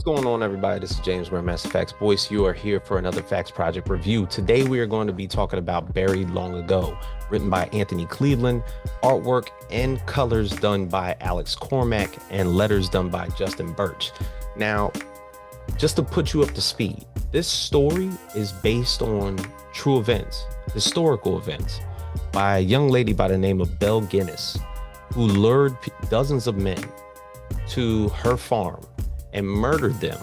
going on, everybody? This is James from Master Facts. Boyce, you are here for another Facts Project review. Today, we are going to be talking about Buried Long Ago, written by Anthony Cleveland, artwork and colors done by Alex Cormack, and letters done by Justin Birch. Now, just to put you up to speed, this story is based on true events, historical events, by a young lady by the name of Belle Guinness, who lured dozens of men to her farm and murdered them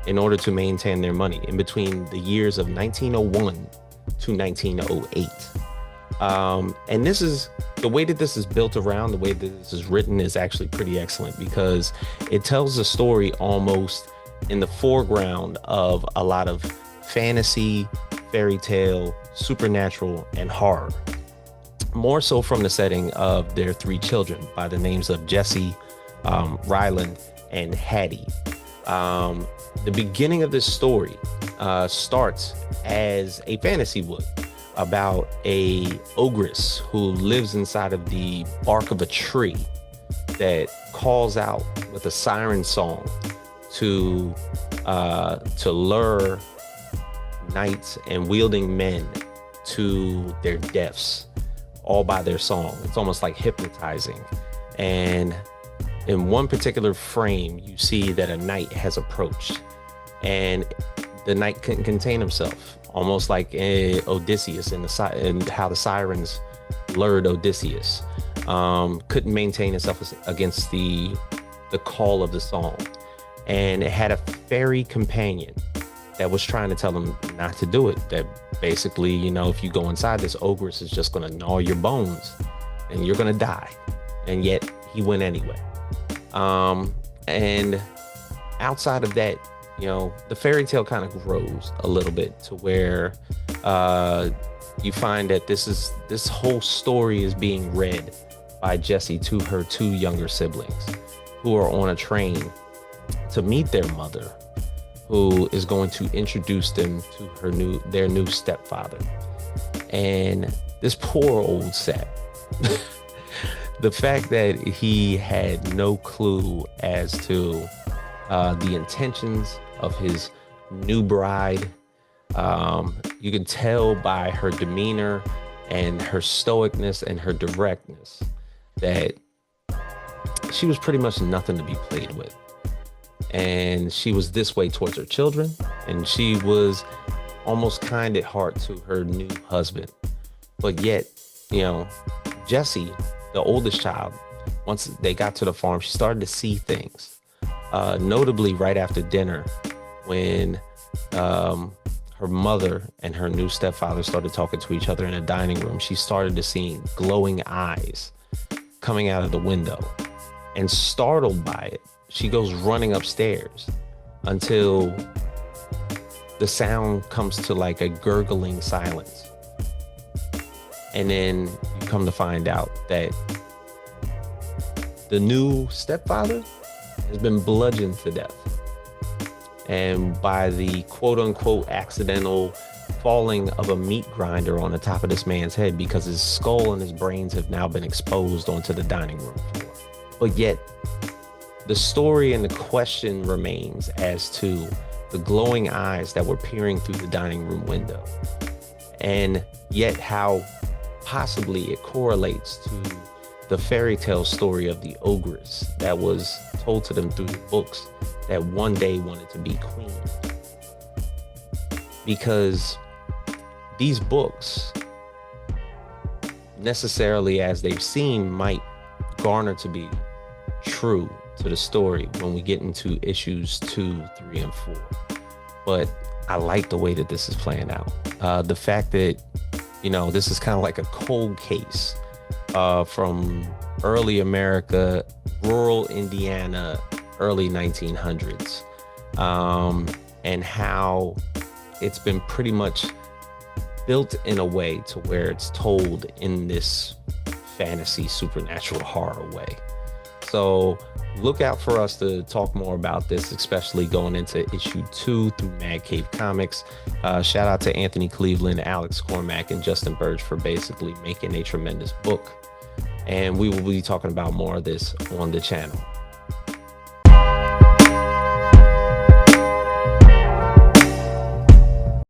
in order to maintain their money in between the years of 1901 to 1908. And this is the way that this is built around, the way that this is written is actually pretty excellent because it tells the story almost in the foreground of a lot of fantasy, fairy tale, supernatural, and horror. More so from the setting of their three children by the names of Jesse, Ryland, and Hattie. The beginning of this story starts as a fantasy would about a ogress who lives inside of the bark of a tree that calls out with a siren song to lure knights and wielding men to their deaths, all by their song. It's almost like hypnotizing. And in one particular frame, you see that a knight has approached, and the knight couldn't contain himself, almost like Odysseus and how the sirens lured Odysseus. Couldn't maintain himself against the call of the song, and it had a fairy companion that was trying to tell him not to do it. That basically, if you go inside, this ogress is just going to gnaw your bones, and you're going to die. And yet he went anyway. And outside of that, the fairy tale kind of grows a little bit to where you find that this whole story is being read by Jessie to her two younger siblings who are on a train to meet their mother, who is going to introduce them to their new stepfather. And this poor old sap. The fact that he had no clue as to the intentions of his new bride. You can tell by her demeanor and her stoicness and her directness that she was pretty much nothing to be played with. And she was this way towards her children, and she was almost kind at heart to her new husband. But yet, Jessie, the oldest child, once they got to the farm, she started to see things. Notably, right after dinner, when her mother and her new stepfather started talking to each other in the dining room, she started to see glowing eyes coming out of the window. And startled by it, she goes running upstairs until the sound comes to like a gurgling silence. And then you come to find out that the new stepfather has been bludgeoned to death. And by the quote unquote accidental falling of a meat grinder on the top of this man's head, because his skull and his brains have now been exposed onto the dining room floor. But yet the story and the question remains as to the glowing eyes that were peering through the dining room window. And yet how possibly it correlates to the fairy tale story of the ogress that was told to them through the books that one day wanted to be queen. Because these books, necessarily as they've seen, might garner to be true to the story when we get into issues 2, 3, and 4. But I like the way that this is playing out. The fact that, this is kind of like a cold case from early America, rural Indiana, early 1900s, and how it's been pretty much built in a way to where it's told in this fantasy supernatural horror way. So look out for us to talk more about this, especially going into issue 2 through Mad Cave Comics. Shout out to Anthony Cleveland, Alex Cormack, and Justin Birch for basically making a tremendous book. And we will be talking about more of this on the channel.